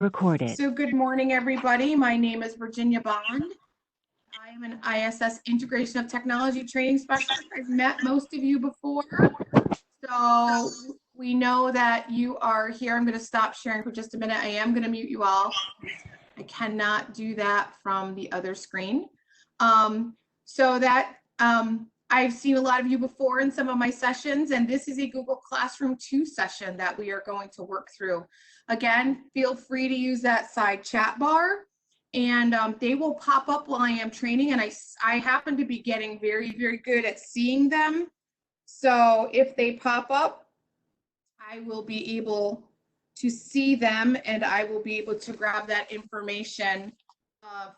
Recorded. So good morning, everybody. My name is Virginia Bond. I am an ISS Integration of Technology Training Specialist. I've met most of you before, so we know that you are here. I'm going to stop sharing for just a minute. I am going to mute you all. I cannot do that from the other screen. I've seen a lot of you before in some of my sessions, and this is a Google Classroom 2 session that we are going to work through. Again, feel free to use that side chat bar, and they will pop up while I am training, and I happen to be getting very, very good at seeing them. So if they pop up, I will be able to see them, and I will be able to grab that information.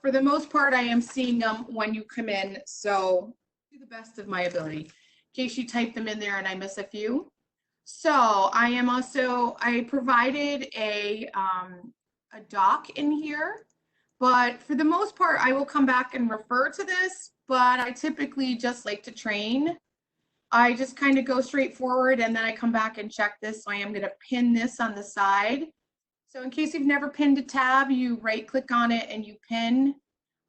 For the most part, I am seeing them when you come in, so to the best of my ability, in case you type them in there and I miss a few. So I provided a doc in here, but for the most part, I will come back and refer to this, but I typically just like to train. I just kind of go straight forward and then I come back and check this. So I am going to pin this on the side. So in case you've never pinned a tab, you right click on it and you pin.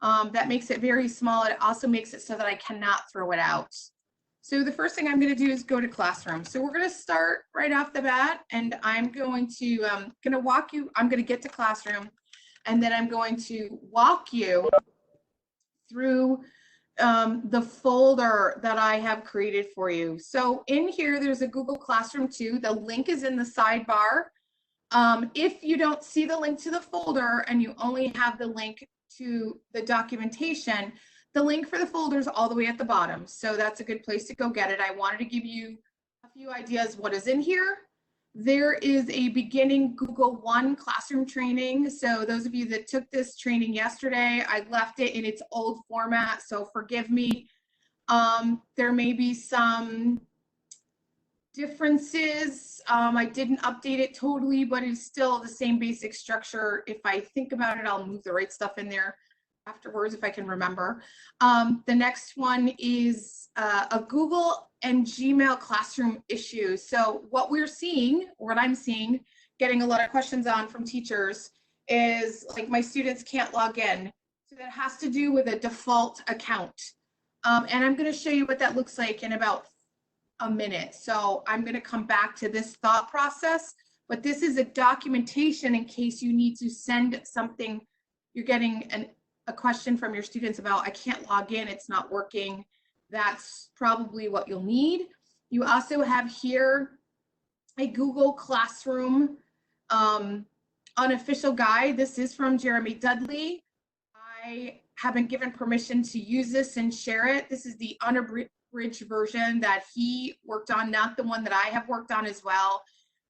That makes it very small. It also makes it so that I cannot throw it out. So the first thing I'm going to do is go to Classroom. So we're going to start right off the bat, and I'm going to walk you. I'm going to get to Classroom, and then I'm going to walk you through the folder that I have created for you. So in here, there's a Google Classroom 2. The link is in the sidebar. If you don't see the link to the folder and you only have the link to the documentation, the link for the folder is all the way at the bottom. So that's a good place to go get it. I wanted to give you a few ideas what is in here. There is a beginning Google One classroom training. So those of you that took this training yesterday, I left it in its old format, so forgive me. There may be some differences. I didn't update it totally, but it's still the same basic structure. If I think about it, I'll move the right stuff in there afterwards if I can remember. The next one is a Google and Gmail classroom issue. So what I'm seeing, getting a lot of questions on from teachers is like my students can't log in. So that has to do with a default account. And I'm going to show you what that looks like in about a minute. So I'm going to come back to this thought process, but this is a documentation in case you need to send something. You're getting a question from your students about, I can't log in, it's not working. That's probably what you'll need. You also have here a Google Classroom unofficial guide. This is from Jeremy Dudley. I haven't given permission to use this and share it. This is the unabridged version that he worked on, not the one that I have worked on as well.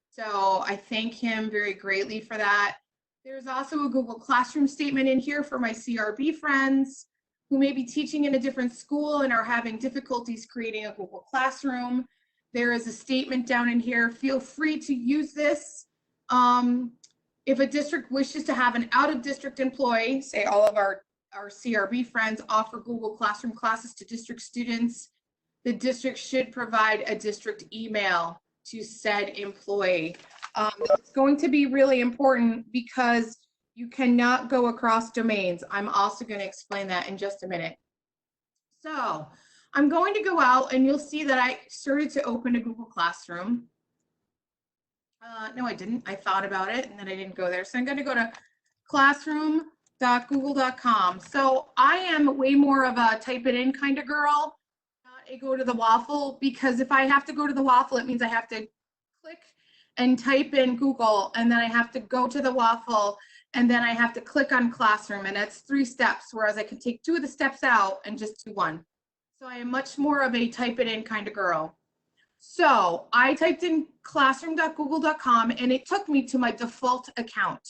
So I thank him very greatly for that. There's also a Google Classroom statement in here for my CRB friends who may be teaching in a different school and are having difficulties creating a Google Classroom. There is a statement down in here. Feel free to use this. If a district wishes to have an out-of-district employee, say all of our CRB friends offer Google Classroom classes to district students, the district should provide a district email to said employee. It's going to be really important because you cannot go across domains. I'm also going to explain that in just a minute. So I'm going to go out and you'll see that I started to open a Google Classroom. No, I didn't. I thought about it and then I didn't go there. So I'm going to go to classroom.google.com. So I am way more of a type it in kind of girl, not a go to the waffle, because if I have to go to the waffle, it means I have to click and type in Google, and then I have to go to the waffle, and then I have to click on Classroom, and that's 3 steps, whereas I can take 2 of the steps out and just do 1. So I am much more of a type it in kind of girl. So I typed in classroom.google.com, and it took me to my default account.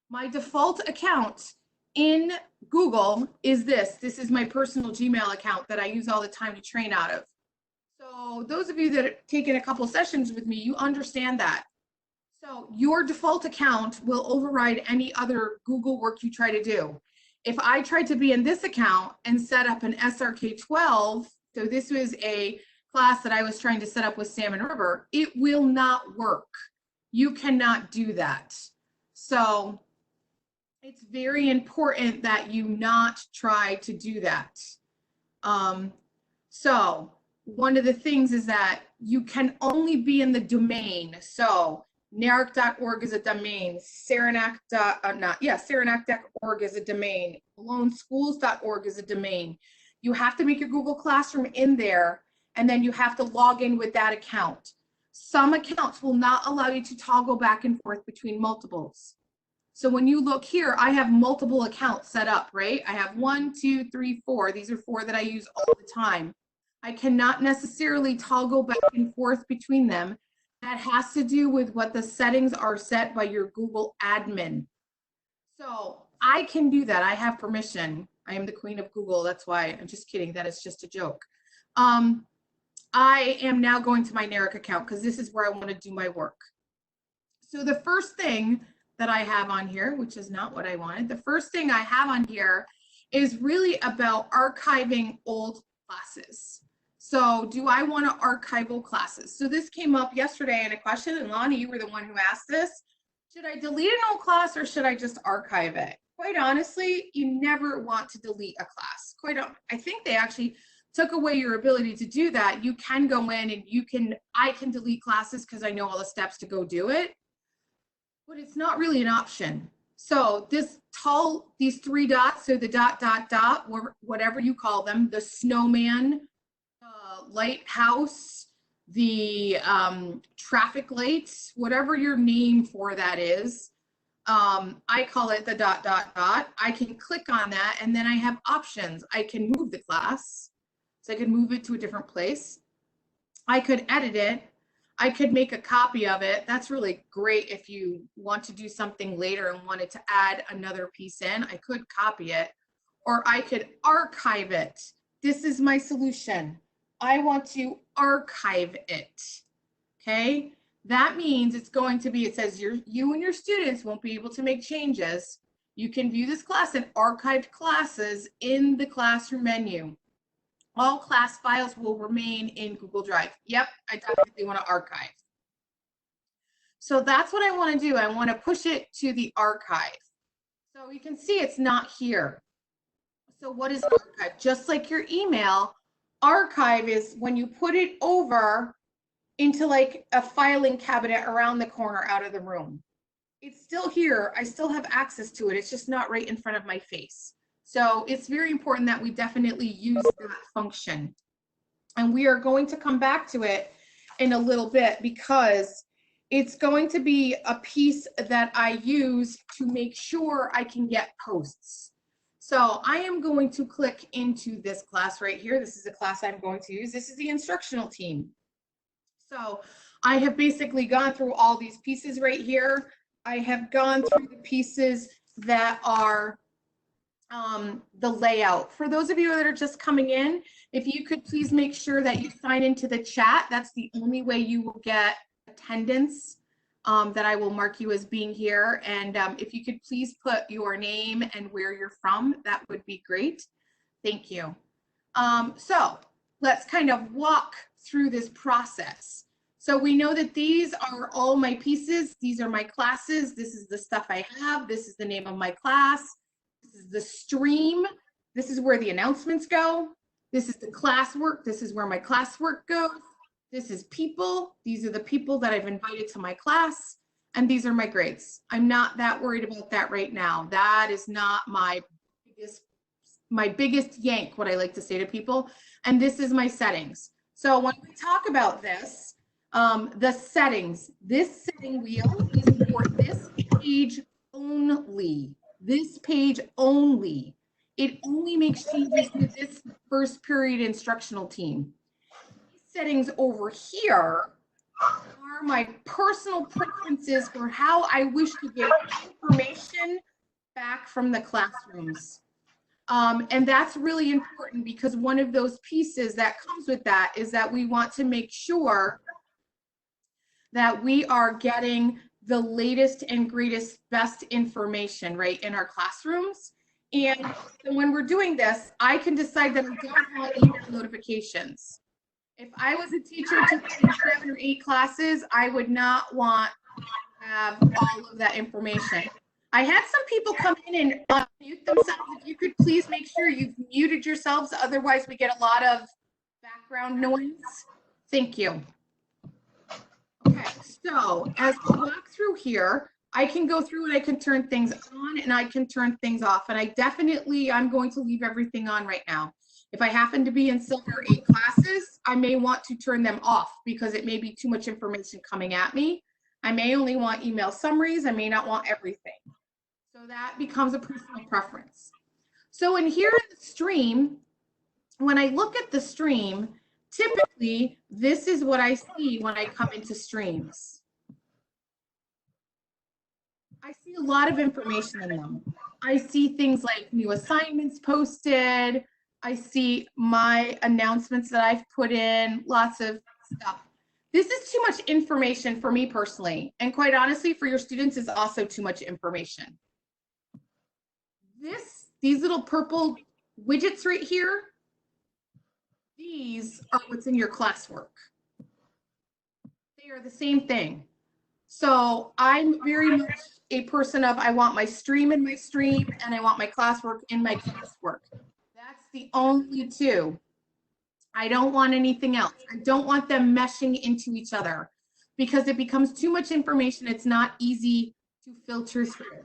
My default account in Google is this. This is my personal Gmail account that I use all the time to train out of. So those of you that have taken a couple sessions with me, you understand that. So your default account will override any other Google work you try to do. If I tried to be in this account and set up an SRK-12, so this was a class that I was trying to set up with Salmon River, it will not work. You cannot do that. So it's very important that you not try to do that. So one of the things is that you can only be in the domain. So NARIC.org is a domain, Saranac.org is a domain, aloneschools.org is a domain. You have to make your Google Classroom in there, and then you have to log in with that account. Some accounts will not allow you to toggle back and forth between multiples. So when you look here, I have multiple accounts set up, right? I have 1, 2, 3, 4. These are 4 that I use all the time. I cannot necessarily toggle back and forth between them. That has to do with what the settings are set by your Google admin. So I can do that. I have permission. I am the queen of Google. That's why. I'm just kidding. That is just a joke. I am now going to my NARIC account because this is where I want to do my work. So the first thing that I have on here, which is not what I wanted, the first thing I have on here is really about archiving old classes. So do I want to archive old classes? So this came up yesterday in a question, and Lonnie, you were the one who asked this. Should I delete an old class or should I just archive it? Quite honestly, you never want to delete a class. I think they actually took away your ability to do that. You can go in and I can delete classes because I know all the steps to go do it, but it's not really an option. So these 3 dots, so the ... whatever you call them, the snowman, lighthouse, the traffic lights, whatever your name for that is, I call it the ... I can click on that, and then I have options. I can move the class, so I can move it to a different place. I could edit it. I could make a copy of it. That's really great if you want to do something later and wanted to add another piece in. I could copy it, or I could archive it. This is my solution. I want to archive it. Okay, that means it's going to be, it says you and your students won't be able to make changes. You can view this class in archived classes in the classroom menu. All class files will remain in Google Drive. Yep, I definitely want to archive. So that's what I want to do. I want to push it to the archive. So you can see it's not here. So what is archive? Just like your email, archive is when you put it over into like a filing cabinet around the corner out of the room. It's still here. I still have access to it. It's just not right in front of my face. So it's very important that we definitely use that function. And we are going to come back to it in a little bit because it's going to be a piece that I use to make sure I can get posts. So I am going to click into this class right here. This is a class I'm going to use. This is the instructional team. So I have basically gone through all these pieces right here. I have gone through the pieces that are the layout. For those of you that are just coming in, if you could please make sure that you sign into the chat. That's the only way you will get attendance, that I will mark you as being here. And if you could please put your name and where you're from, that would be great. Thank you. So let's kind of walk through this process. So we know that these are all my pieces. These are my classes. This is the stuff I have. This is the name of my class. This is the stream. This is where the announcements go. This is the classwork. This is where my classwork goes. This is people. These are the people that I've invited to my class. And these are my grades. I'm not that worried about that right now. That is not my biggest yank, what I like to say to people. And this is my settings. So when we talk about this, the settings, this setting wheel is for this page only. This page only. It only makes changes with this first period instructional team. These settings over here are my personal preferences for how I wish to get information back from the classrooms. And that's really important because one of those pieces that comes with that is that we want to make sure that we are getting the latest and greatest, best information right in our classrooms. And when we're doing this, I can decide that I don't want email notifications. If I was a teacher teaching 7 or 8 classes, I would not want to have all of that information. I had some people come in and unmute themselves. If you could please make sure you've muted yourselves, otherwise we get a lot of background noise. Thank you. Okay, so as we walk through here, I can go through and I can turn things on and I can turn things off. And I'm going to leave everything on right now. If I happen to be in Silver 8 classes, I may want to turn them off because it may be too much information coming at me. I may only want email summaries. I may not want everything. So that becomes a personal preference. So in here in the stream, when I look at the stream, typically this is what I see when I come into streams. I see a lot of information in them. I see things like new assignments posted. I see my announcements that I've put in, lots of stuff. This is too much information for me personally. And quite honestly, for your students is also too much information. These little purple widgets right here, these are what's in your classwork. They are the same thing. So I'm very much a person of, I want my stream in my stream and I want my classwork in my classwork. That's the only two. I don't want anything else. I don't want them meshing into each other because it becomes too much information. It's not easy to filter through.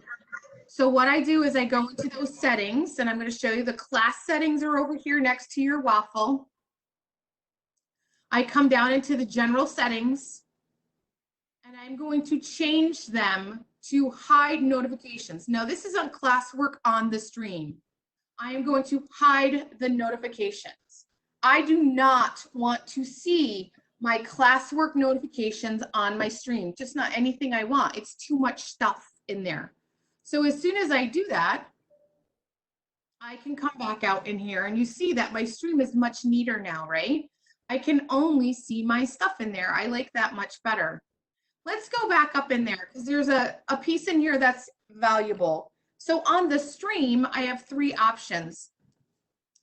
So what I do is I go into those settings, and I'm going to show you the class settings are over here next to your waffle. I come down into the general settings, and I'm going to change them to hide notifications. Now this is on classwork on the stream. I am going to hide the notifications. I do not want to see my classwork notifications on my stream, just not anything I want. It's too much stuff in there. So as soon as I do that, I can come back out in here and you see that my stream is much neater now, right? I can only see my stuff in there. I like that much better. Let's go back up in there because there's a piece in here that's valuable. So on the stream, I have 3 options.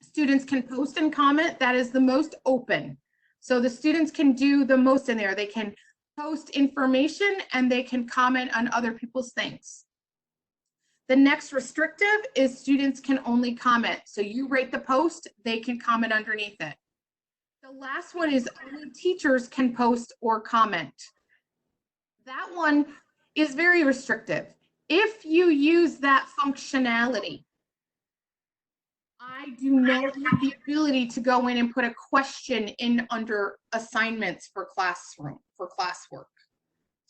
Students can post and comment. That is the most open. So the students can do the most in there. They can post information and they can comment on other people's things. The next restrictive is students can only comment. So you rate the post, they can comment underneath it. The last one is only teachers can post or comment. That one is very restrictive. If you use that functionality, I do not have the ability to go in and put a question in under assignments for classwork.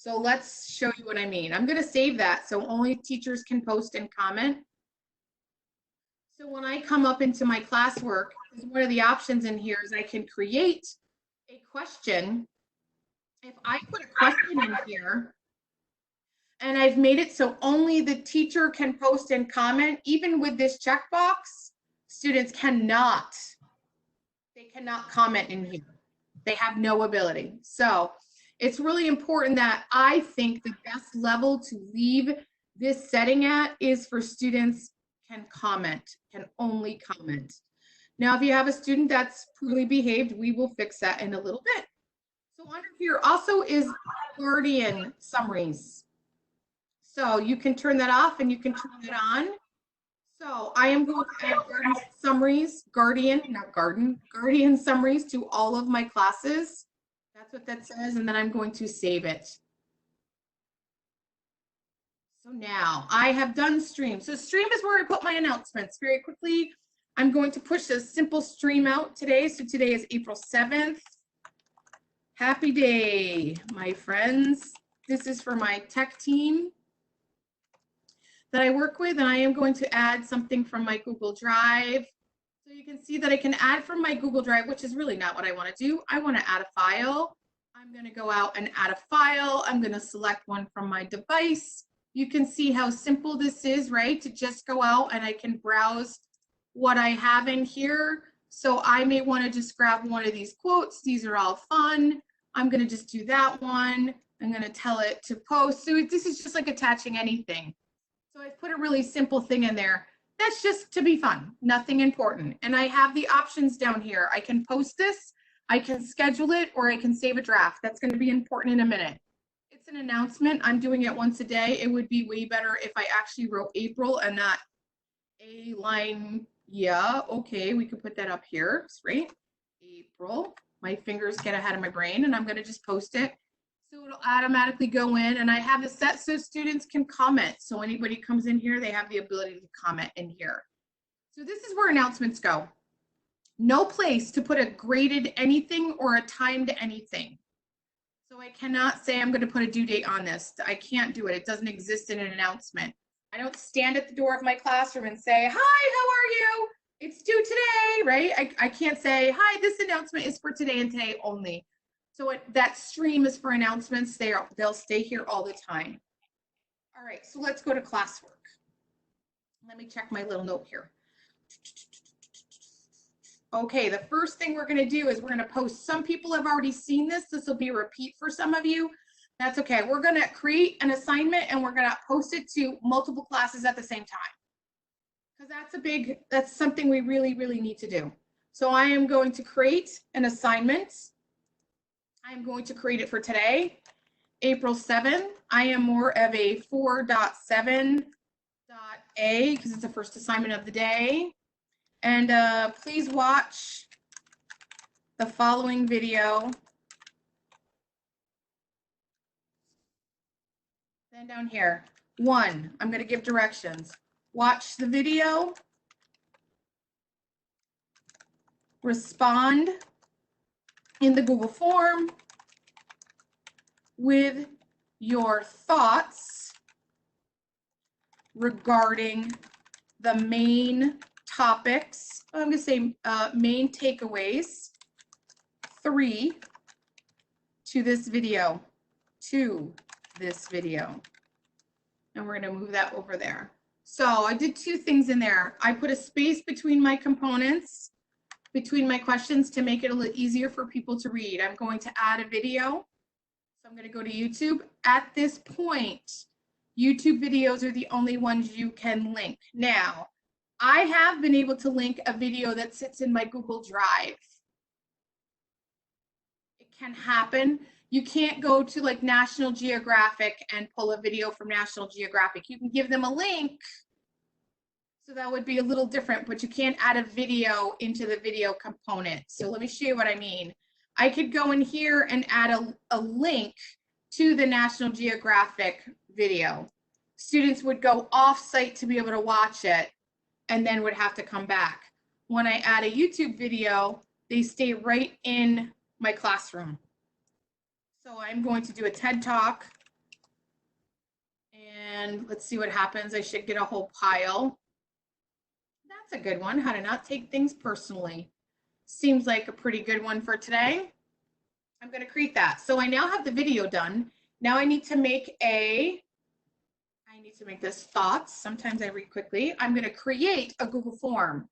So let's show you what I mean. I'm going to save that so only teachers can post and comment. So when I come up into my classwork, one of the options in here is I can create a question. If I put a question in here and I've made it so only the teacher can post and comment, even with this checkbox, students cannot comment in here. They have no ability. So it's really important that I think the best level to leave this setting at is for students can only comment. Now, if you have a student that's poorly behaved, we will fix that in a little bit. So under here also is guardian summaries. So you can turn that off and you can turn it on. So I am going to add guardian summaries to all of my classes. That's what that says, and then I'm going to save it. So now I have done stream. So stream is where I put my announcements. Very quickly, I'm going to push a simple stream out today. So today is April 7th. Happy day, my friends. This is for my tech team that I work with, and I am going to add something from my Google Drive. So you can see that I can add from my Google Drive, which is really not what I want to do. I want to add a file. I'm going to go out and add a file. I'm going to select one from my device. You can see how simple this is, right? To just go out and I can browse what I have in here. So I may want to just grab one of these quotes. These are all fun. I'm going to just do that one. I'm going to tell it to post. So this is just like attaching anything. So I've put a really simple thing in there. That's just to be fun, nothing important. And I have the options down here. I can post this, I can schedule it, or I can save a draft. That's going to be important in a minute. It's an announcement. I'm doing it once a day. It would be way better if I actually wrote April and not a line. Yeah, okay, we could put that up here, right? April. My fingers get ahead of my brain, and I'm going to just post it. So it'll automatically go in, and I have it set so students can comment. So anybody comes in here, they have the ability to comment in here. So this is where announcements go. No place to put a graded anything or a timed anything. So I cannot say I'm going to put a due date on this. I can't do it. It doesn't exist in an announcement. I don't stand at the door of my classroom and say, hi, how are you? It's due today, right? I can't say, hi, this announcement is for today and today only. So that stream is for announcements. They'll stay here all the time. All right, so let's go to classwork. Let me check my little note here. Okay, the first thing we're going to do is we're going to post. Some people have already seen this. This will be a repeat for some of you. That's okay. We're going to create an assignment and we're going to post it to multiple classes at the same time. Because that's something we really, really need to do. So I am going to create an assignment. I'm going to create it for today, April 7. I am more of a 4.7.a because it's the first assignment of the day. And please watch the following video. Then down here, 1, I'm going to give directions. Watch the video. Respond in the Google form with your thoughts regarding the main topics. I'm going to say main takeaways 3 to this video. And we're going to move that over there. So I did 2 things in there. I put a space between my components, between my questions to make it a little easier for people to read. I'm going to add a video. So I'm going to go to YouTube. At this point, YouTube videos are the only ones you can link. Now, I have been able to link a video that sits in my Google Drive. It can happen. You can't go to like National Geographic and pull a video from National Geographic. You can give them a link. So that would be a little different, but you can't add a video into the video component. So let me show you what I mean. I could go in here and add a link to the National Geographic video. Students would go off-site to be able to watch it and then would have to come back. When I add a YouTube video, they stay right in my classroom. So I'm going to do a TED Talk. And let's see what happens. I should get a whole pile. That's a good one. How to not take things personally. Seems like a pretty good one for today. I'm going to create that. So I now have the video done. Now I need to make this thoughts. Sometimes I read quickly. I'm going to create a Google form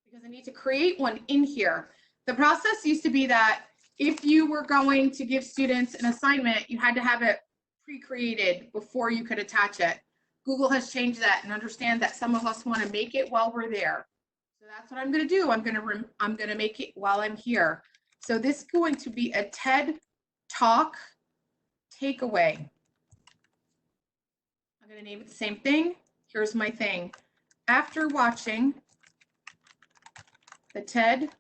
because I need to create one in here. The process used to be that if you were going to give students an assignment, you had to have it pre-created before you could attach it. Google has changed that and understand that some of us want to make it while we're there. So that's what I'm going to do. I'm going to make it while I'm here. So this is going to be a TED Talk takeaway. I'm going to name it the same thing. Here's my thing. After watching the TED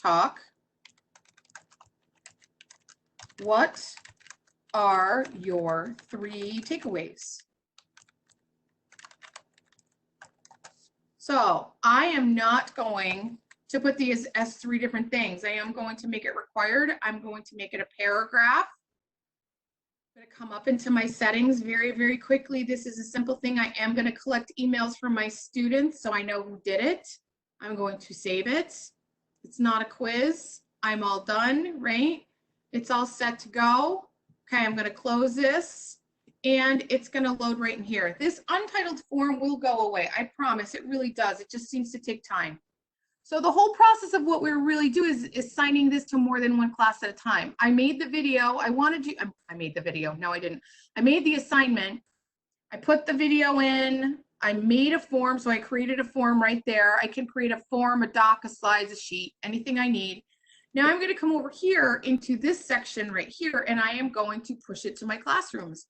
Talk, what are your 3 takeaways? So I am not going to put these as 3 different things. I am going to make it required. I'm going to make it a paragraph. I'm going to come up into my settings very, very quickly. This is a simple thing. I am going to collect emails from my students so I know who did it. I'm going to save it. It's not a quiz. I'm all done, right? It's all set to go. Okay, I'm going to close this and it's going to load right in here. This untitled form will go away. I promise. It really does. It just seems to take time. So the whole process of what we're really doing is signing this to more than one class at a time. I made the video. I made the video. No, I didn't. I made the assignment. I put the video in. I made a form. So I created a form right there. I can create a form, a doc, a slides, a sheet, anything I need. Now I'm going to come over here into this section right here, and I am going to push it to my classrooms.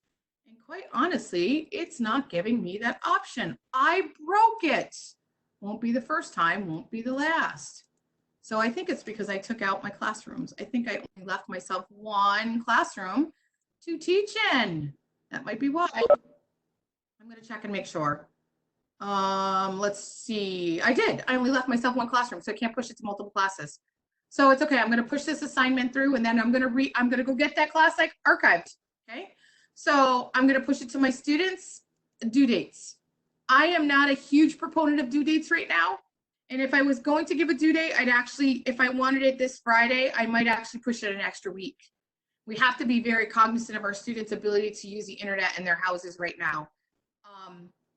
And quite honestly, it's not giving me that option. I broke it. Won't be the first time, won't be the last. So I think it's because I took out my classrooms. I think I only left myself one classroom to teach in. That might be why. I'm going to check and make sure. Let's see. I did. I only left myself one classroom, so I can't push it to multiple classes. So it's okay. I'm going to push this assignment through, and then I'm going to go get that class like archived. Okay. So I'm going to push it to my students' due dates. I am not a huge proponent of due dates right now. And if I was going to give a due date, I'd actually, if I wanted it this Friday, I might actually push it an extra week. We have to be very cognizant of our students' ability to use the internet in their houses right now.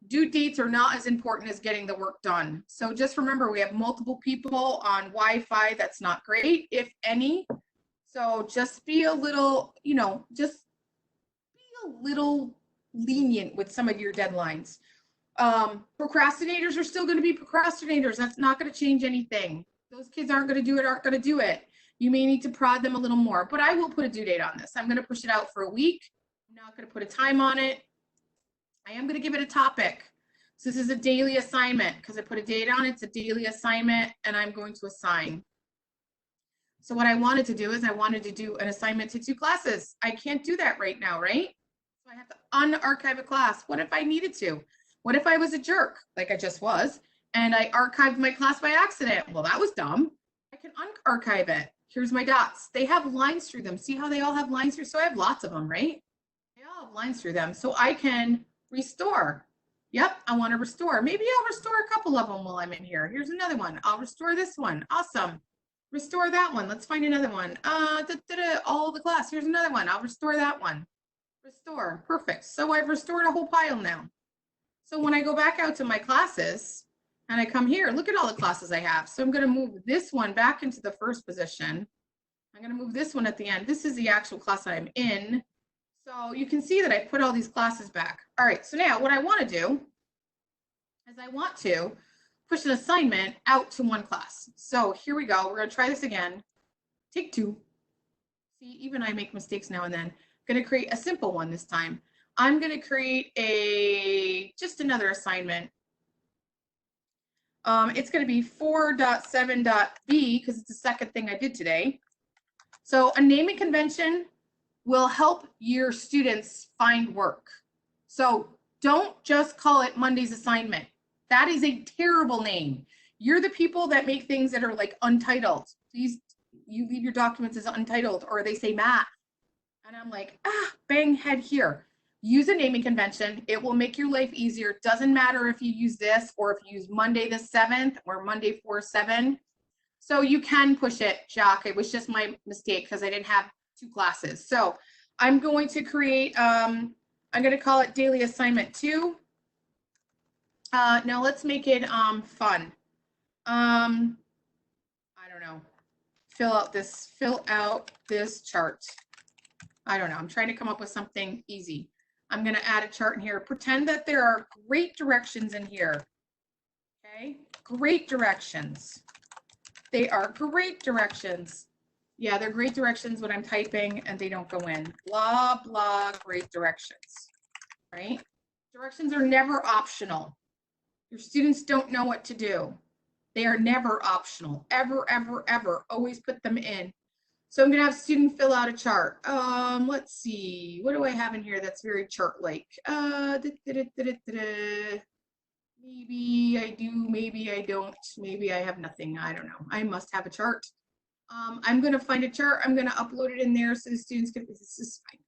Due dates are not as important as getting the work done. So just remember, we have multiple people on Wi-Fi. That's not great, if any. So just be a little, just be a little lenient with some of your deadlines. Procrastinators are still going to be procrastinators. That's not going to change anything. Those kids aren't going to do it. You may need to prod them a little more, but I will put a due date on this. I'm going to push it out for a week. I'm not going to put a time on it. I am going to give it a topic. So this is a daily assignment because I put a date on it. It's a daily assignment, and I'm going to assign. So what I wanted to do is I wanted to do an assignment to 2 classes. I can't do that right now, right? So I have to unarchive a class. What if I needed to? What if I was a jerk, like I just was, and I archived my class by accident? Well, that was dumb. I can unarchive it. Here's my dots. They have lines through them. See how they all have lines through? So I have lots of them, right? They all have lines through them. So I can restore. Yep, I want to restore. Maybe I'll restore a couple of them while I'm in here. Here's another one. I'll restore this one. Awesome. Restore that one. Let's find another one. All the class. Here's another one. I'll restore that one. Restore. Perfect. So I've restored a whole pile now. So when I go back out to my classes and I come here, look at all the classes I have. So I'm going to move this one back into the first position. I'm going to move this one at the end. This is the actual class I'm in. So you can see that I put all these classes back. All right, so now what I want to do is I want to push an assignment out to one class. So here we go. We're going to try this again. Take 2. See, even I make mistakes now and then. I'm going to create a simple one this time. I'm going to create just another assignment. It's going to be 4.7.b because it's the second thing I did today. So a naming convention will help your students find work. So don't just call it Monday's assignment. That is a terrible name. You're the people that make things that are like untitled. Please, you leave your documents as untitled, or they say math. And I'm like, bang head here. Use a naming convention. It will make your life easier. It doesn't matter if you use this or if you use Monday the 7th or Monday 4/7. So you can push it, Jacques. It was just my mistake because I didn't have 2 classes. So I'm going to create, I'm going to call it daily assignment 2. Now let's make it fun. I don't know. Fill out this chart. I don't know. I'm trying to come up with something easy. I'm going to add a chart in here. Pretend that there are great directions in here. Okay, great directions. They are great directions. Yeah, they're great directions when I'm typing and they don't go in. Blah, blah, great directions, right? Directions are never optional. Your students don't know what to do. They are never optional, ever, ever, ever. Always put them in. So I'm going to have student fill out a chart. Let's see. What do I have in here that's very chart-like? Maybe I do, maybe I don't. Maybe I have nothing. I don't know. I must have a chart. I'm going to find a chart. I'm going to upload it in there so the students can, this is fine.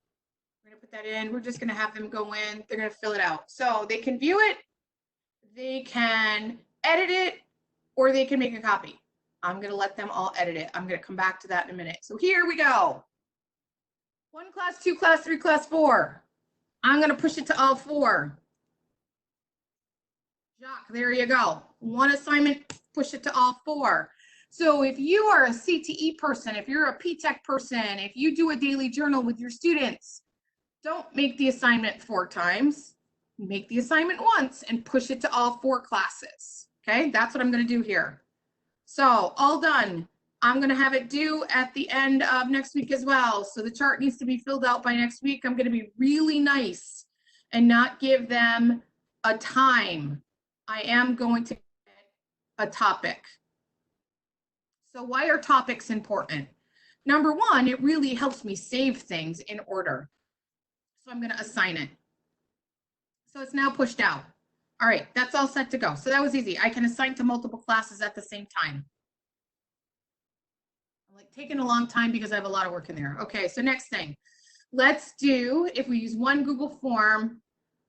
We're going to put that in. We're just going to have them go in. They're going to fill it out. So they can view it, they can edit it, or they can make a copy. I'm going to let them all edit it. I'm going to come back to that in a minute. So here we go. 1 class, 2 class, 3 class, 4. I'm going to push it to all 4. Jacques, there you go. 1 assignment, push it to all 4. So if you are a CTE person, if you're a P-TECH person, if you do a daily journal with your students, don't make the assignment 4 times. Make the assignment once and push it to all 4 classes. Okay, that's what I'm going to do here. So all done. I'm going to have it due at the end of next week as well. So the chart needs to be filled out by next week. I'm going to be really nice and not give them a time. I am going to get a topic. So why are topics important? Number one, it really helps me save things in order. So I'm going to assign it. So it's now pushed out. All right, that's all set to go. So that was easy. I can assign to multiple classes at the same time. I'm like taking a long time because I have a lot of work in there. Okay, so next thing. Let's do, if we use one Google form,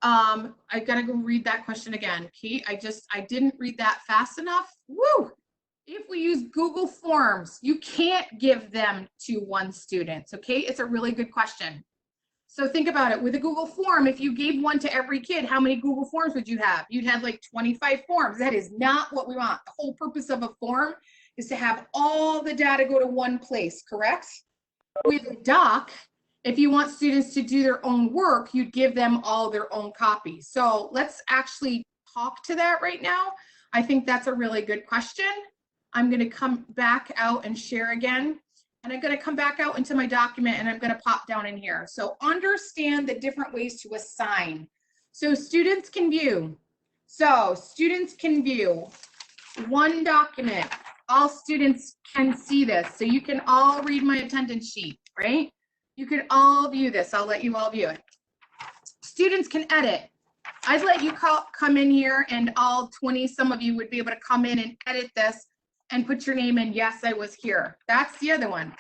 I gotta go read that question again. Kate, I didn't read that fast enough. Woo! If we use Google Forms, you can't give them to one student, okay? It's a really good question. So think about it. With a Google form, if you gave one to every kid, how many Google Forms would you have? You'd have like 25 forms. That is not what we want. The whole purpose of a form is to have all the data go to one place, correct? With a doc, if you want students to do their own work, you'd give them all their own copies. So let's actually talk to that right now. I think that's a really good question. I'm going to come back out and share again. And I'm going to come back out into my document and I'm going to pop down in here. So understand the different ways to assign. So students can view. So students can view one document. All students can see this. So you can all read my attendance sheet, right? You can all view this. I'll let you all view it. Students can edit. I'd let you come in here and all 20, some of you would be able to come in and edit this and put your name in, yes, I was here. That's the other one.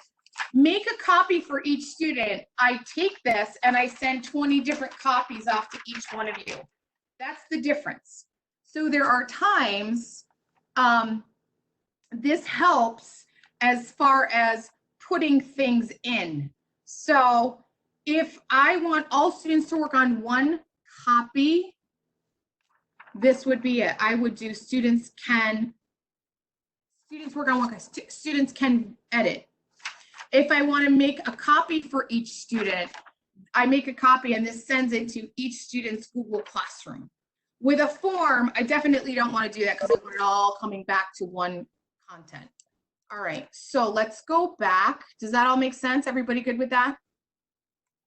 Make a copy for each student. I take this and I send 20 different copies off to each one of you. That's the difference. So there are times this helps as far as putting things in. So if I want all students to work on one copy, this would be it. I would do students work on one, students can edit. If I want to make a copy for each student, I make a copy and this sends it to each student's Google Classroom. With a form, I definitely don't want to do that because I want it all coming back to one content. All right, so let's go back. Does that all make sense? Everybody good with that?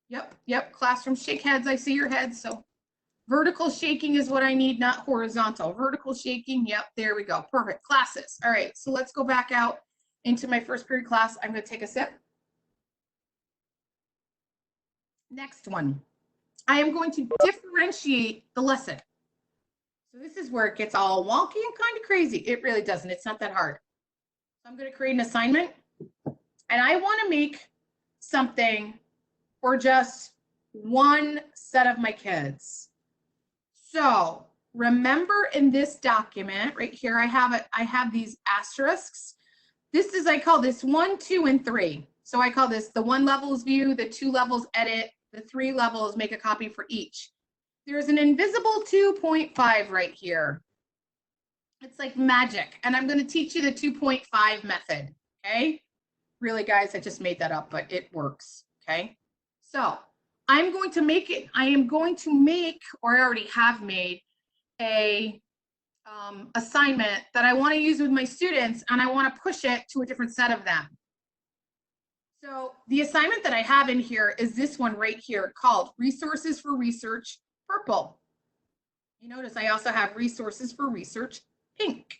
Yep, classroom, shake heads. I see your heads, so. Vertical shaking is what I need, not horizontal. Vertical shaking, yep, there we go. Perfect. Classes. All right, so let's go back out into my first period class. I'm going to take a sip. Next one. I am going to differentiate the lesson. So this is where it gets all wonky and kind of crazy. It really doesn't. It's not that hard. So I'm going to create an assignment. And I want to make something for just one set of my kids. So remember in this document right here, I have these asterisks. This is, I call this 1, 2, and 3. So I call this the 1 levels view, the 2 levels edit, the 3 levels make a copy for each. There's an invisible 2.5 right here. It's like magic. And I'm going to teach you the 2.5 method. Okay. Really, guys, I just made that up, but it works. Okay. So I'm going to make it, I am going to make, or I already have made, a assignment that I want to use with my students, and I want to push it to a different set of them. So the assignment that I have in here is this one right here called Resources for Research Purple. You notice I also have Resources for Research Pink.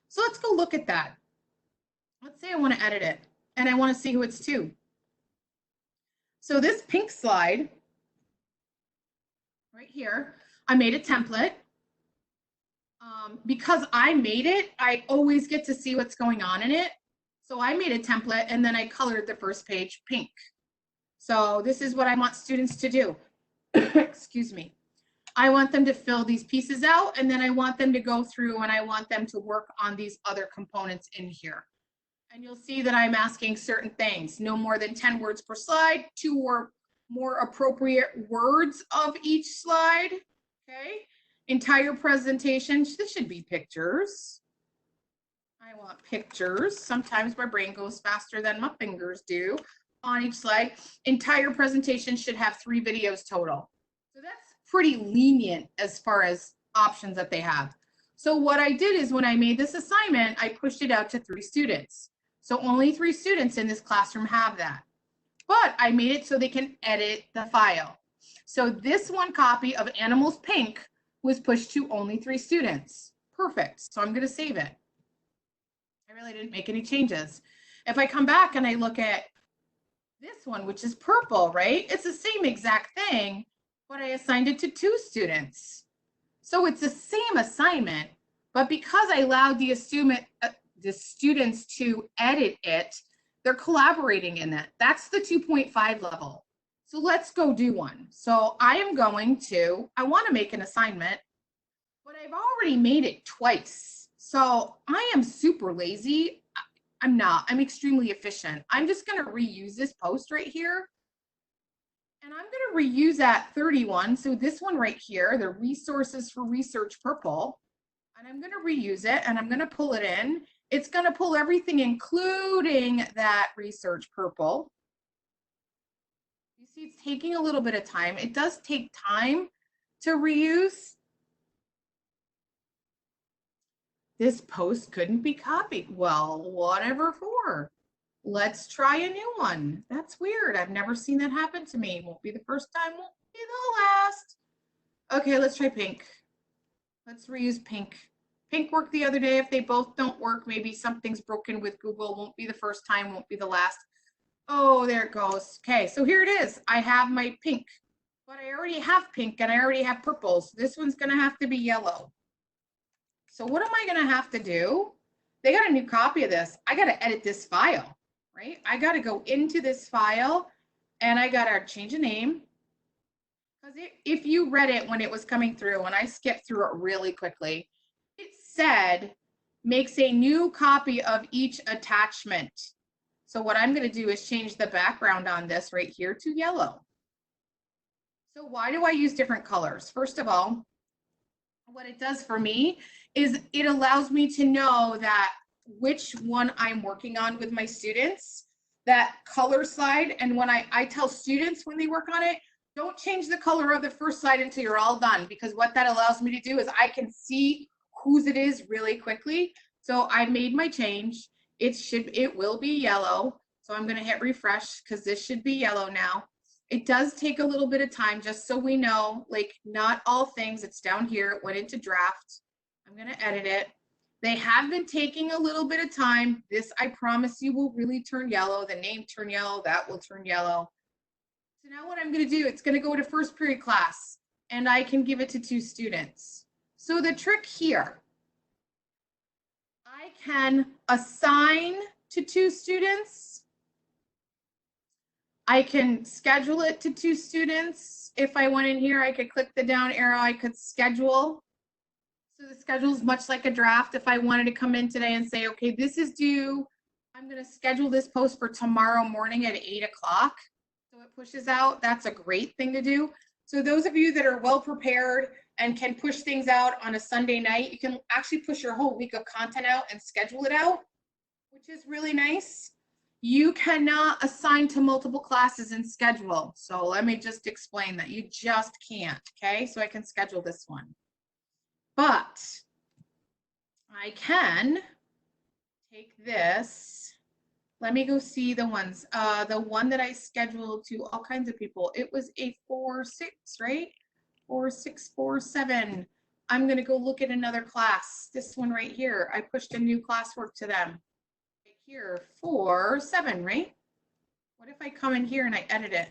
So let's go look at that. Let's say I want to edit it, and I want to see who it's to. So this pink slide right here, I made a template. Because I made it, I always get to see what's going on in it. So I made a template and then I colored the first page pink. So this is what I want students to do. Excuse me. I want them to fill these pieces out and then I want them to go through and I want them to work on these other components in here. And you'll see that I'm asking certain things. No more than 10 words per slide, 2 or more appropriate words of each slide. Okay. Entire presentation. This should be pictures. I want pictures. Sometimes my brain goes faster than my fingers do on each slide. Entire presentation should have 3 videos total. So that's pretty lenient as far as options that they have. So what I did is when I made this assignment, I pushed it out to 3 students. So only 3 students in this classroom have that. But I made it so they can edit the file. So this one copy of Animals Pink was pushed to only 3 students. Perfect. So I'm going to save it. I really didn't make any changes. If I come back and I look at this one, which is purple, right? It's the same exact thing, but I assigned it to 2 students. So it's the same assignment, but because I allowed the students to edit it, they're collaborating in it. That's the 2.5 level. So let's go do one. So I want to make an assignment, but I've already made it twice. So I am super lazy. I'm not, I'm extremely efficient. I'm just going to reuse this post right here. And I'm going to reuse that 31. So this one right here, the resources for research purple, and I'm going to reuse it and I'm going to pull it in. It's going to pull everything, including that research purple. You see, it's taking a little bit of time. It does take time to reuse. This post couldn't be copied. Well, whatever for. Let's try a new one. That's weird. I've never seen that happen to me. Won't be the first time, won't be the last. Okay, let's try pink. Let's reuse pink. Pink worked the other day. If they both don't work, maybe something's broken with Google. Won't be the first time, won't be the last. Oh, there it goes. Okay, so here it is. I have my pink, but I already have pink and I already have purples. This one's gonna have to be yellow. So what am I gonna have to do? They got a new copy of this. I gotta edit this file, right? I gotta go into this file and I gotta change a name. Because if you read it when it was coming through, and I skipped through it really quickly, it said makes a new copy of each attachment. So what I'm going to do is change the background on this right here to yellow. So why do I use different colors? First of all, what it does for me is it allows me to know that which one I'm working on with my students, that color slide. And when I tell students when they work on it, don't change the color of the first slide until you're all done, because what that allows me to do is I can see whose it is really quickly. So I made my change. It will be yellow. So I'm going to hit refresh because this should be yellow now. It does take a little bit of time, just so we know, like not all things. It's down here. It went into draft. I'm going to edit it. They have been taking a little bit of time. This, I promise you, will really turn yellow. The name turn yellow. That will turn yellow. So now what I'm going to do, it's going to go to first period class and I can give it to 2 students. So the trick here, I can assign to 2 students. I can schedule it to 2 students. If I went in here, I could click the down arrow, I could schedule. So the schedule is much like a draft. If I wanted to come in today and say, okay, this is due, I'm going to schedule this post for tomorrow morning at 8 o'clock. So it pushes out. That's a great thing to do. So those of you that are well prepared and can push things out on a Sunday night, you can actually push your whole week of content out and schedule it out, which is really nice. You cannot assign to multiple classes and schedule. So let me just explain that. You just can't, okay? So I can schedule this one. But I can take this. Let me go see the ones. The one that I scheduled to all kinds of people, it was a 4-6, right? 4-6, 4-7. I'm going to go look at another class. This one right here. I pushed a new classwork to them. Right here, 4-7, right? What if I come in here and I edit it?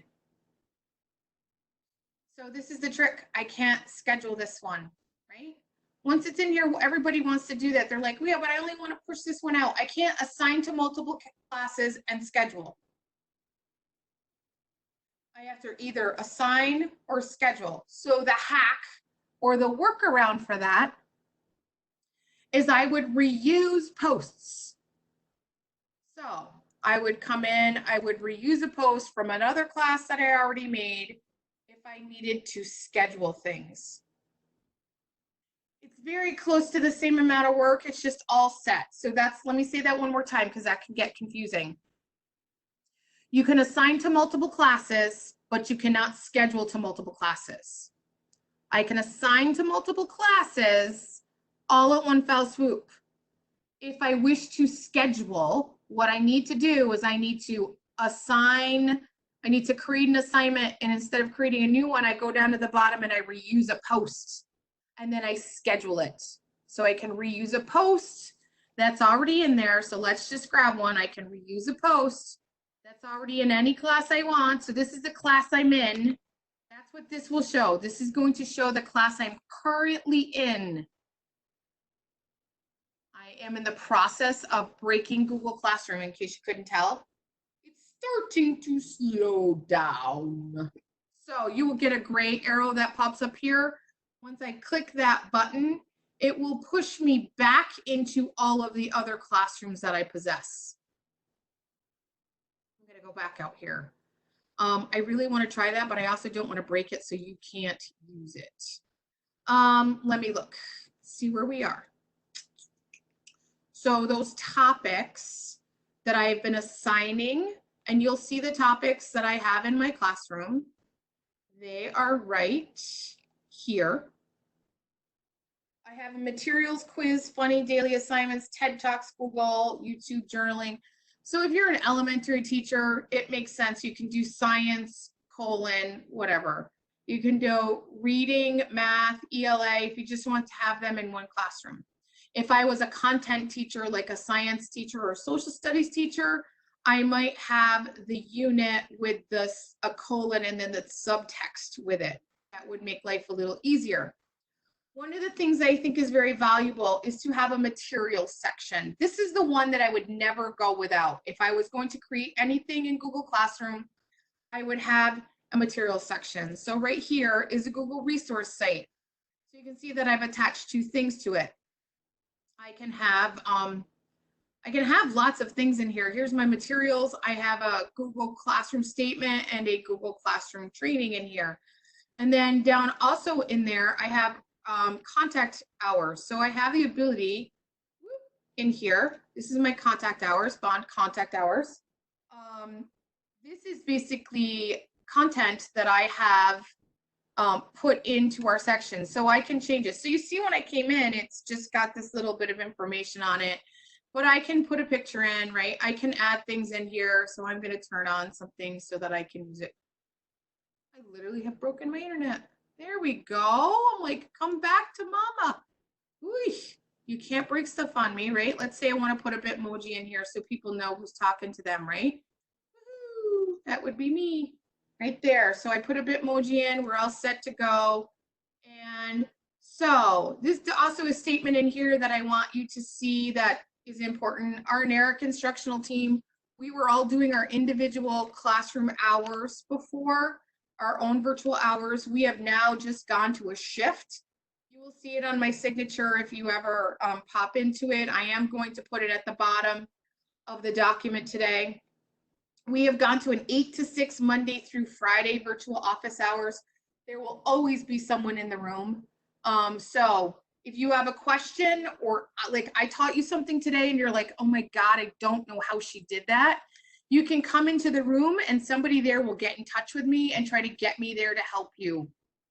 So this is the trick. I can't schedule this one, right? Once it's in here, everybody wants to do that. They're like, yeah, but I only want to push this one out. I can't assign to multiple classes and schedule. I have to either assign or schedule. So the hack or the workaround for that is I would reuse posts. So I would come in, I would reuse a post from another class that I already made if I needed to schedule things. It's very close to the same amount of work. It's just all set. So that's, let me say that one more time because that can get confusing. You can assign to multiple classes, but you cannot schedule to multiple classes. I can assign to multiple classes all at one fell swoop. If I wish to schedule, what I need to do is I need to create an assignment, and instead of creating a new one, I go down to the bottom and I reuse a post, and then I schedule it. So I can reuse a post that's already in there. So let's just grab one. I can reuse a post that's already in any class I want. So this is the class I'm in. That's what this will show. This is going to show the class I'm currently in. I am in the process of breaking Google Classroom, in case you couldn't tell. It's starting to slow down. So you will get a gray arrow that pops up here. Once I click that button, it will push me back into all of the other classrooms that I possess. I'm going to go back out here. I really want to try that, but I also don't want to break it so you can't use it. Let me look, see where we are. So those topics that I've been assigning, and you'll see the topics that I have in my classroom. They are right here. I have a materials quiz, funny daily assignments, TED Talks, Google, YouTube journaling. So if you're an elementary teacher, it makes sense. You can do science, whatever. You can do reading, math, ELA, if you just want to have them in one classroom. If I was a content teacher, like a science teacher or a social studies teacher, I might have the unit with a colon and then the subtext with it. That would make life a little easier. One of the things I think is very valuable is to have a materials section. This is the one that I would never go without. If I was going to create anything in Google Classroom, I would have a materials section. So right here is a Google resource site. So you can see that I've attached 2 things to it. I can have lots of things in here. Here's my materials. I have a Google Classroom statement and a Google Classroom training in here. And then down also in there, I have contact hours. So I have the ability in here. This is my contact hours, bond contact hours. This is basically content that I have put into our section. So I can change it. So you see when I came in, it's just got this little bit of information on it, but I can put a picture in, right? I can add things in here. So I'm going to turn on something so that I can use it. I literally have broken my internet. There we go. I'm like, come back to mama. Ooh, you can't break stuff on me, right? Let's say I want to put a Bitmoji in here so people know who's talking to them, right? Woo, that would be me right there. So I put a Bitmoji in. We're all set to go. And so this also a statement in here that I want you to see that is important. Our NARIC instructional team, we were all doing our individual classroom hours before, our own virtual hours. We have now just gone to a shift. You will see it on my signature if you ever pop into it. I am going to put it at the bottom of the document today. We have gone to an 8 to 6 Monday through Friday virtual office hours. There will always be someone in the room. So if you have a question, or like I taught you something today and you're like, oh my God, I don't know how she did that, you can come into the room and somebody there will get in touch with me and try to get me there to help you.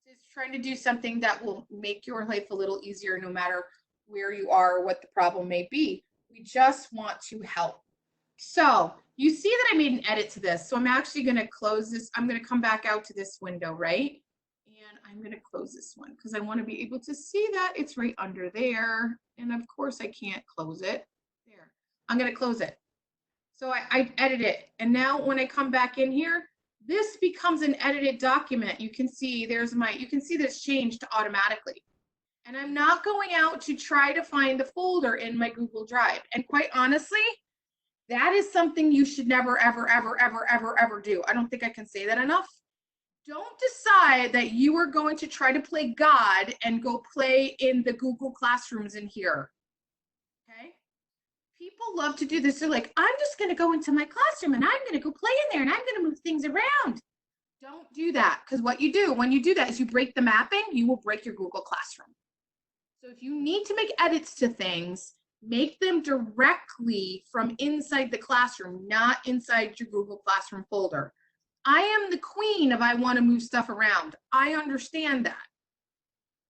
Just trying to do something that will make your life a little easier no matter where you are or what the problem may be. We just want to help. So you see that I made an edit to this. So I'm actually going to close this. I'm going to come back out to this window, right? And I'm going to close this one because I want to be able to see that it's right under there. And of course I can't close it. There. I'm going to close it. So I edit it. And now when I come back in here, this becomes an edited document. You can see you can see this changed automatically. And I'm not going out to try to find the folder in my Google Drive. And quite honestly, that is something you should never, ever, ever, ever, ever, ever do. I don't think I can say that enough. Don't decide that you are going to try to play God and go play in the Google Classrooms in here. Okay? People love to do this. They're like, I'm just going to go into my classroom and I'm going to go play in there and I'm going to move things around. Don't do that, because what you do when you do that is you break the mapping, you will break your Google Classroom. So if you need to make edits to things, make them directly from inside the classroom, not inside your Google Classroom folder. I am the queen if I want to move stuff around. I understand that.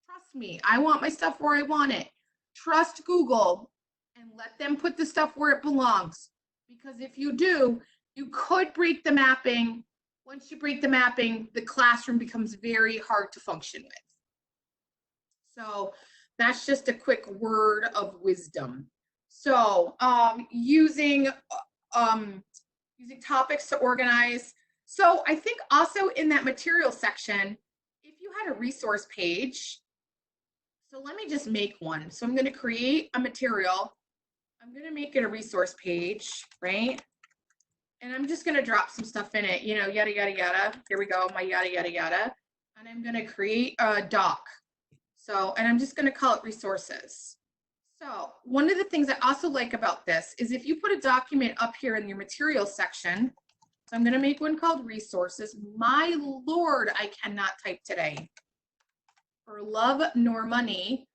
Trust me, I want my stuff where I want it. Trust Google and let them put the stuff where it belongs. because if you do, you could break the mapping. Once you break the mapping, the classroom becomes very hard to function with. So that's just a quick word of wisdom. So using topics to organize. So I think also in that material section, if you had a resource page, so let me just make one. So I'm going to create a material. I'm going to make it a resource page, right? And I'm just going to drop some stuff in it, you know, yada, yada, yada. Here we go, my yada, yada, yada. And I'm going to create a doc. So, and I'm just going to call it resources. So one of the things I also like about this is if you put a document up here in your materials section, so I'm going to make one called resources. My Lord, I cannot type today. For love nor money.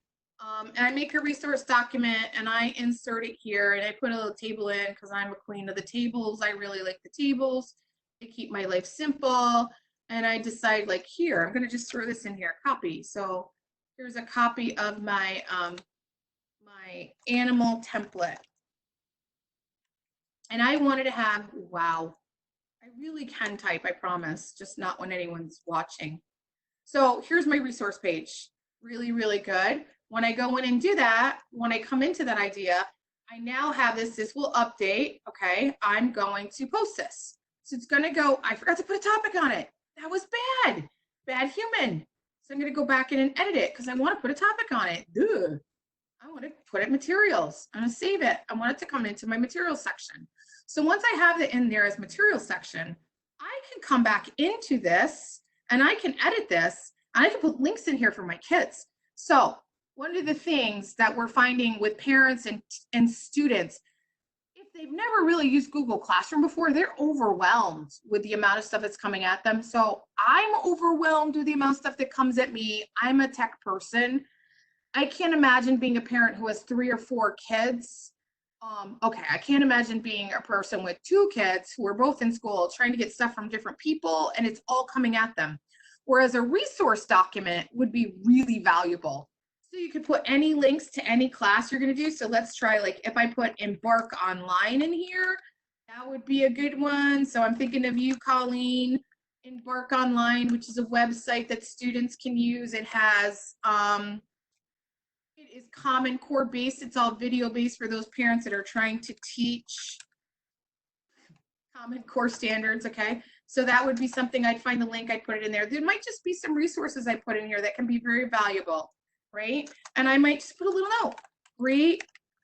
And I make a resource document and I insert it here and I put a little table in because I'm a queen of the tables. I really like the tables. They keep my life simple. And I decide like here, I'm going to just throw this in here, copy. So here's a copy of my my animal template. And I wanted to have, wow, I really can type, I promise, just not when anyone's watching. So here's my resource page. Really, really good. When I go in and do that, when I come into that idea, I now have this will update. Okay, I'm going to post this. So it's going to go, I forgot to put a topic on it. That was bad human. So I'm going to go back in and edit it because I want to put a topic on it. Duh. I want to put it materials. I'm going to save it. I want it to come into my materials section. So once I have it in there as materials section, I can come back into this and I can edit this and I can put links in here for my kids. So one of the things that we're finding with parents and students, if they've never really used Google Classroom before, they're overwhelmed with the amount of stuff that's coming at them. So I'm overwhelmed with the amount of stuff that comes at me. I'm a tech person. I can't imagine being a parent who has 3 or 4 kids. Okay, I can't imagine being a person with 2 kids who are both in school trying to get stuff from different people and it's all coming at them. Whereas a resource document would be really valuable. So you could put any links to any class you're going to do. So let's try, like if I put Embark Online in here, that would be a good one. So I'm thinking of you, Colleen. Embark Online, which is a website that students can use. It has it is Common Core based. It's all video based for those parents that are trying to teach Common Core standards. Okay, so that would be something. I'd find the link, I'd put it in there. There might just be some resources I put in here that can be very valuable, right? And I might just put a little note. Great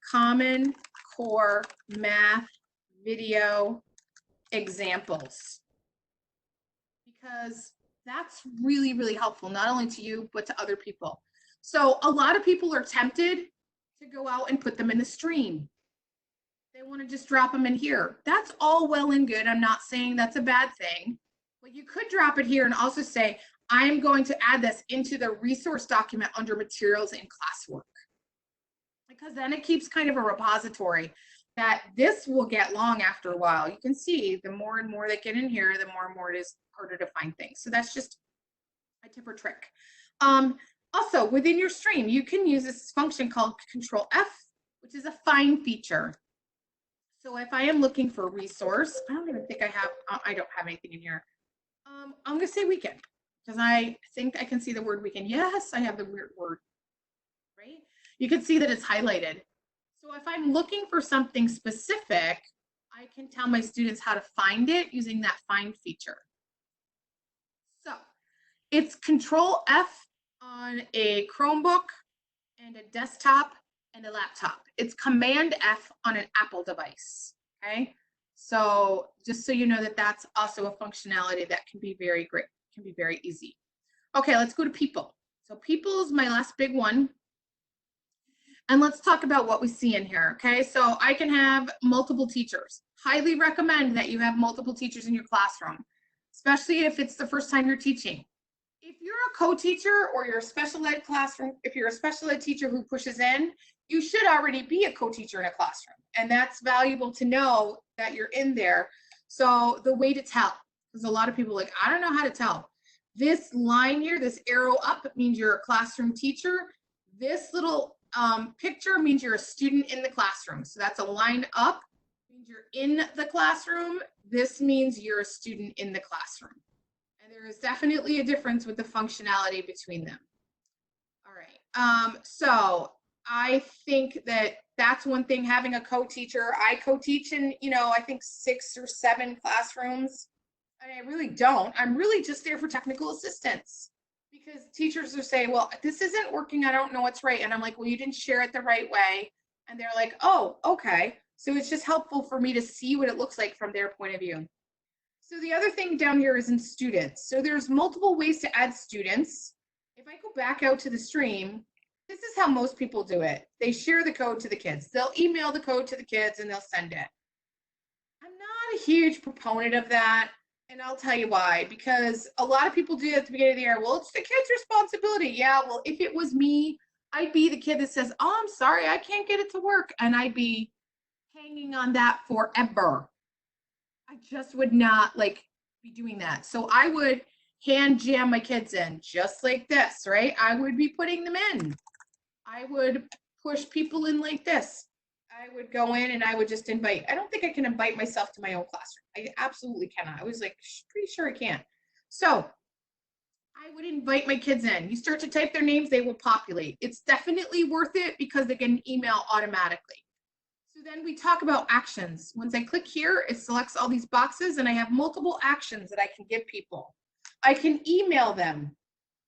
Common Core math video examples, because that's really, really helpful, not only to you, but to other people. So a lot of people are tempted to go out and put them in the stream. They want to just drop them in here. That's all well and good. I'm not saying that's a bad thing, but you could drop it here and also say, I'm going to add this into the resource document under materials and classwork. Because then it keeps kind of a repository that this will get long after a while. You can see the more and more that get in here, the more and more it is harder to find things. So that's just a tip or trick. Also, within your stream, you can use this function called Control F, which is a find feature. So if I am looking for a resource, I don't even think I don't have anything in here. I'm going to say weekend because I think I can see the word weekend. Yes, I have the weird word, right? You can see that it's highlighted. So if I'm looking for something specific, I can tell my students how to find it using that find feature. So it's Control F on a Chromebook and a desktop and a laptop. It's Command F on an Apple device, okay? So just so you know that that's also a functionality that can be very great, can be very easy. Okay, let's go to people. So people is my last big one. And let's talk about what we see in here, okay? So I can have multiple teachers. Highly recommend that you have multiple teachers in your classroom, especially if it's the first time you're teaching. If you're a co-teacher or you're a special ed classroom, if you're a special ed teacher who pushes in, you should already be a co-teacher in a classroom. And that's valuable to know that you're in there. So the way to tell, because a lot of people are like, I don't know how to tell. This line here, this arrow up means you're a classroom teacher. This little picture means you're a student in the classroom. So that's a line up, means you're in the classroom, this means you're a student in the classroom. And there is definitely a difference with the functionality between them. All right. So I think that that's one thing, having a co-teacher. I co-teach in, I think 6 or 7 classrooms. I really don't. I'm really just there for technical assistance, because teachers are saying, well, this isn't working. I don't know what's right. And I'm like, well, you didn't share it the right way. And they're like, oh, okay. So it's just helpful for me to see what it looks like from their point of view. So the other thing down here is in students. So there's multiple ways to add students. If I go back out to the stream, this is how most people do it. They share the code to the kids. They'll email the code to the kids and they'll send it. I'm not a huge proponent of that. And I'll tell you why, because a lot of people do at the beginning of the year. Well, it's the kid's responsibility. Yeah, well, if it was me, I'd be the kid that says, oh, I'm sorry, I can't get it to work. And I'd be hanging on that forever. I just would not be doing that. So I would hand jam my kids in just like this, right? I would be putting them in. I would push people in like this. I would go in and I would just invite. I don't think I can invite myself to my own classroom. I absolutely cannot. I was pretty sure I can't. So I would invite my kids in. You start to type their names, they will populate. It's definitely worth it because they get an email automatically. So then we talk about actions. Once I click here, it selects all these boxes and I have multiple actions that I can give people. I can email them.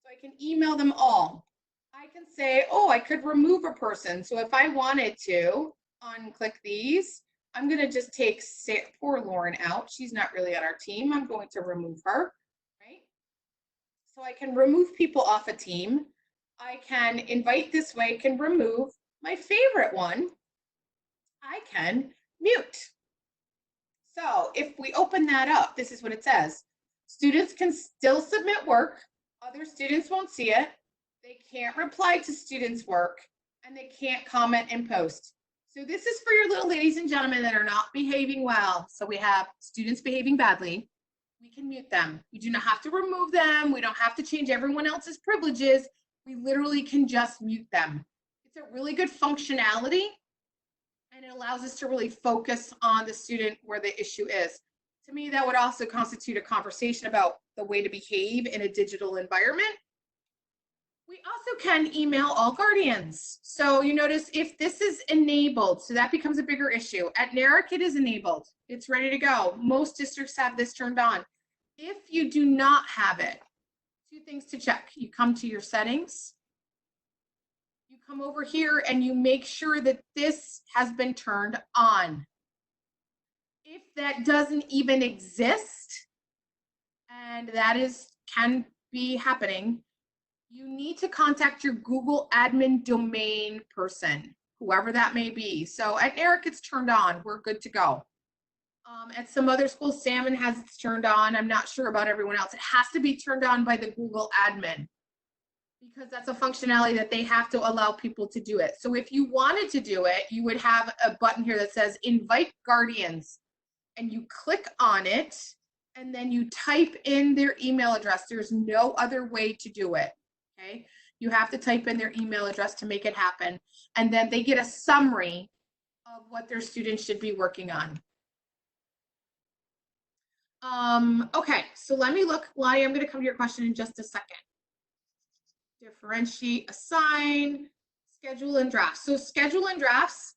So I can email them all. I can say, oh, I could remove a person. So if I wanted to unclick these, I'm going to just take poor Lauren out. She's not really on our team. I'm going to remove her, right? So I can remove people off a team. I can invite this way, can remove. My favorite one, I can mute. So if we open that up, this is what it says. Students can still submit work. Other students won't see it. They can't reply to students' work, and they can't comment and post. So this is for your little ladies and gentlemen that are not behaving well. So we have students behaving badly. We can mute them. We do not have to remove them. We don't have to change everyone else's privileges. We literally can just mute them. It's a really good functionality, and it allows us to really focus on the student where the issue is. To me, that would also constitute a conversation about the way to behave in a digital environment. We also can email all guardians. So you notice if this is enabled, so that becomes a bigger issue. At NARIC, it is enabled. It's ready to go. Most districts have this turned on. If you do not have it, 2 things to check. You come to your settings. You come over here and you make sure that this has been turned on. If that doesn't even exist, and that can be happening, you need to contact your Google admin domain person, whoever that may be. So at NARIC, it's turned on. We're good to go. At some other schools, Salmon has it turned on. I'm not sure about everyone else. It has to be turned on by the Google admin because that's a functionality that they have to allow people to do it. So if you wanted to do it, you would have a button here that says invite guardians, and you click on it and then you type in their email address. There's no other way to do it. Okay, you have to type in their email address to make it happen. And then they get a summary of what their students should be working on. Okay, so let me look. Lonnie, I'm going to come to your question in just a second. Differentiate, assign, schedule, and draft. So schedule and drafts,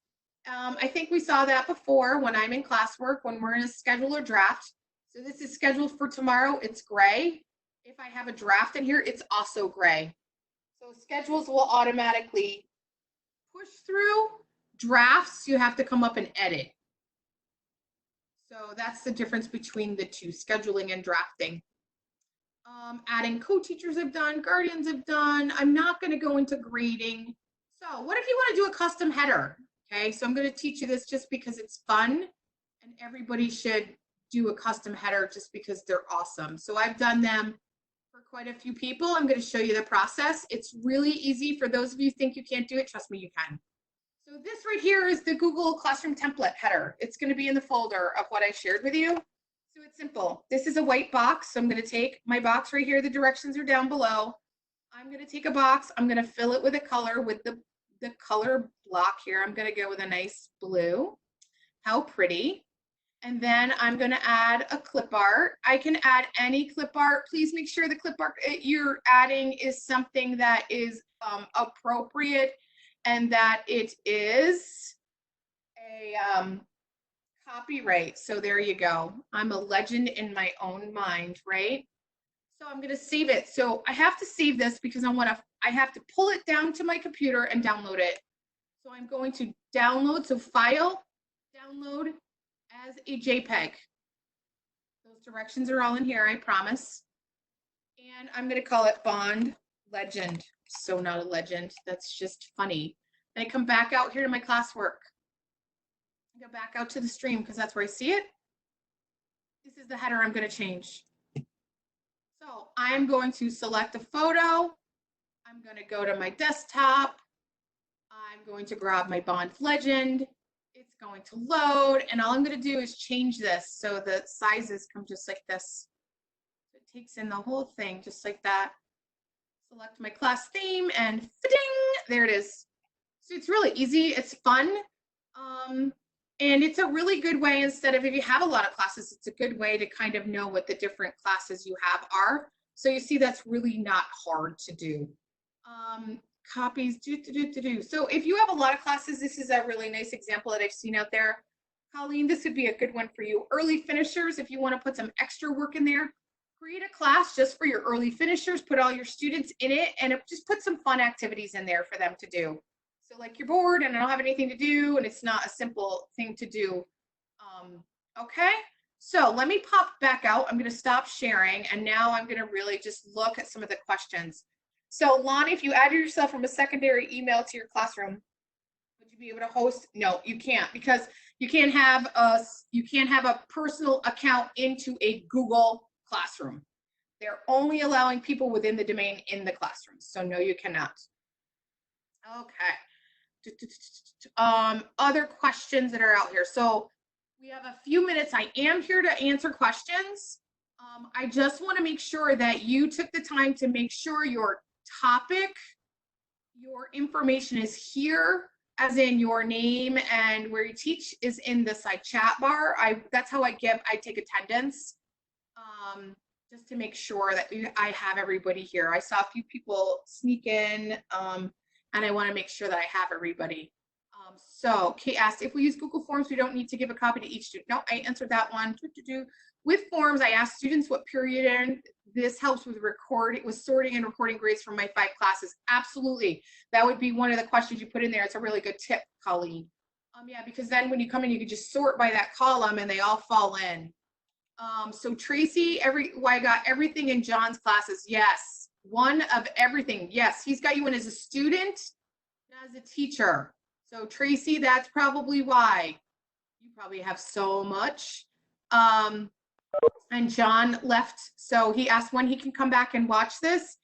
I think we saw that before when I'm in classwork, when we're in a schedule or draft. So this is scheduled for tomorrow. It's gray. If I have a draft in here, it's also gray. So schedules will automatically push through. Drafts, you have to come up and edit. So that's the difference between the two, scheduling and drafting. Adding co-teachers I've done, guardians I've done. I'm not going to go into grading. So what if you want to do a custom header? Okay, so I'm going to teach you this just because it's fun, and everybody should do a custom header just because they're awesome. So I've done them for quite a few people. I'm going to show you the process. It's really easy. For those of you who think you can't do it, trust me, you can. So this right here is the Google Classroom template header. It's going to be in the folder of what I shared with you. So it's simple. This is a white box. So I'm going to take my box right here. The directions are down below. I'm going to take a box. I'm going to fill it with a color with the color block here. I'm going to go with a nice blue. How pretty. And then I'm going to add a clip art. I can add any clip art. Please make sure the clip art you're adding is something that is appropriate and that it is a copyright. So there you go. I'm a legend in my own mind, right? So I'm going to save it. So I have to save this because I have to pull it down to my computer and download it. So I'm going to download, so file, download as a JPEG. Those directions are all in here, I promise. And I'm going to call it Bond Legend. So not a legend, that's just funny. And I come back out here to my classwork. Go back out to the stream because that's where I see it. This is the header I'm going to change. So I'm going to select a photo. I'm going to go to my desktop. I'm going to grab my Bond Legend. It's going to load, and all I'm going to do is change this so the sizes come just like this. It takes in the whole thing just like that. Select my class theme and ding, there it is. So it's really easy. It's fun. And it's a really good way, instead of if you have a lot of classes, it's a good way to kind of know what the different classes you have are. So you see that's really not hard to do. Copies, So if you have a lot of classes, this is a really nice example that I've seen out there. Colleen, this would be a good one for you. Early finishers, if you want to put some extra work in there, create a class just for your early finishers, put all your students in it, and just put some fun activities in there for them to do. So like you're bored and I don't have anything to do and it's not a simple thing to do. Okay, so let me pop back out. I'm going to stop sharing and now I'm going to really just look at some of the questions. So Lonnie, if you added yourself from a secondary email to your classroom, would you be able to host? No, you can't, because you can't have a personal account into a Google Classroom. They're only allowing people within the domain in the classroom. So no, you cannot. Okay. Other questions that are out here. So we have a few minutes. I am here to answer questions. I just want to make sure that you took the time to make sure your topic, your information is here, as in your name and where you teach is in the side chat bar. That's how I take attendance, just to make sure that I have everybody here. I saw a few people sneak in, and I want to make sure that I have everybody. So Kate asked, if we use Google Forms, we don't need to give a copy to each student. No, I answered that one. With forms, I asked students what period in. This helps with sorting and recording grades from my 5 classes. Absolutely. That would be one of the questions you put in there. It's a really good tip, Colleen. Yeah, because then when you come in, you can just sort by that column and they all fall in. So Tracy, I got everything in John's classes. Yes. One of everything. Yes, he's got you in as a student, as a teacher. So Tracy, that's probably why you probably have so much. And John left, so he asked when he can come back and watch this.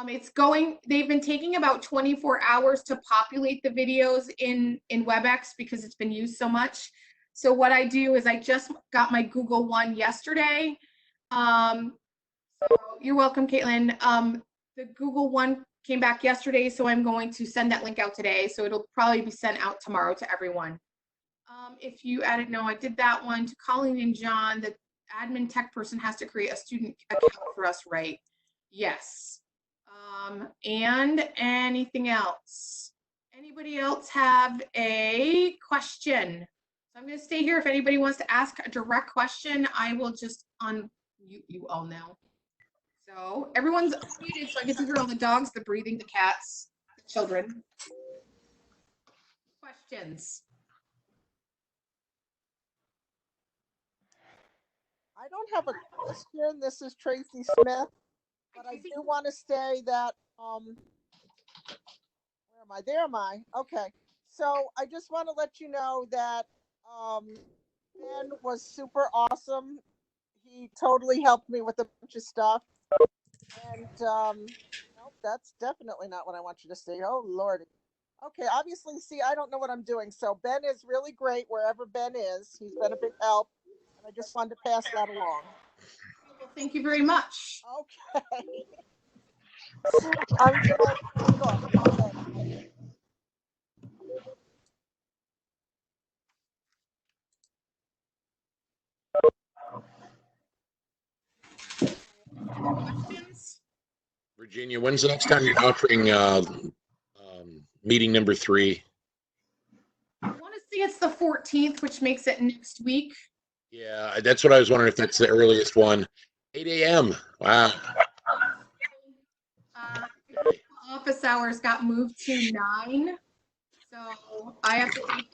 They've been taking about 24 hours to populate the videos in WebEx because it's been used so much. So what I do is I just got my Google one yesterday. So you're welcome, Caitlin. The Google one came back yesterday, so I'm going to send that link out today. So it'll probably be sent out tomorrow to everyone. If you added, no, I did that one to Colleen and John. The admin tech person has to create a student account for us, right? Yes. And anything else? Anybody else have a question? So I'm going to stay here. If anybody wants to ask a direct question, I will just unmute you all now. So everyone's muted, so I get to hear all the dogs, the breathing, the cats, the children. Questions? I don't have a question. This is Tracy Smith, but I do want to say that, where am I? There am I. Okay. So I just want to let you know that Ben was super awesome. He totally helped me with a bunch of stuff. And nope, that's definitely not what I want you to see. Oh, Lordy. Okay, obviously, see, I don't know what I'm doing. So Ben is really great wherever Ben is. He's been a big help. And I just wanted to pass that along. Well, thank you very much. Okay. I'm gonna Virginia, when's the next time you're offering meeting number 3? I want to say it's the 14th, which makes it next week. Yeah, that's what I was wondering if that's the earliest one. 8 a.m. Wow. Office hours got moved to 9. So I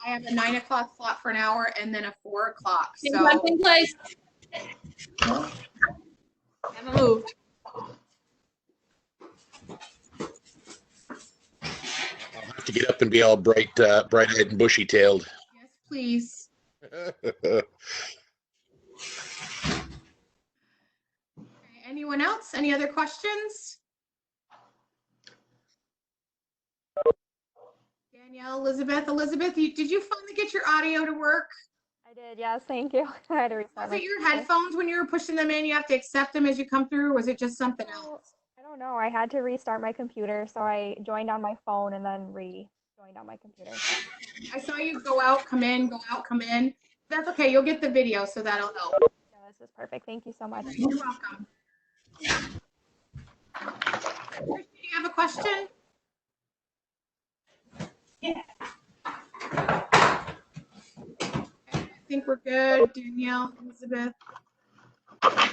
have a 9 o'clock slot for an hour and then a 4 o'clock. So Same place. Haven't moved. I'll have to get up and be all bright-eyed and bushy-tailed. yes, please. Okay, anyone else? Any other questions? Danielle, Elizabeth, did you finally get your audio to work? I did, yes, thank you. I had to restart Was my it your computer. headphones when you were pushing them in? You have to accept them as you come through, or was it just something else? I don't know. I had to restart my computer, so I joined on my phone and then rejoined on my computer. I saw you go out, come in, go out, come in. That's okay. You'll get the video, so that'll help. Yeah, this is perfect. Thank you so much. You're welcome. Do you have a question? Yeah. I think we're good. Danielle, Elizabeth. I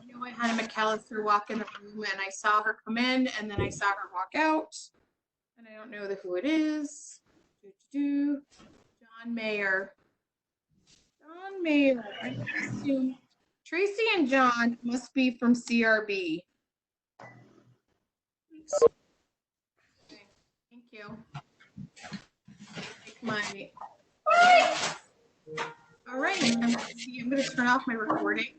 know I had a McAllister walk in the room and I saw her come in and then I saw her walk out. And I don't know who it is. John Mayer. John Mayer. I assume Tracy and John must be from CRB. Okay, thank you. Take my. All right, I'm going to turn off my recording.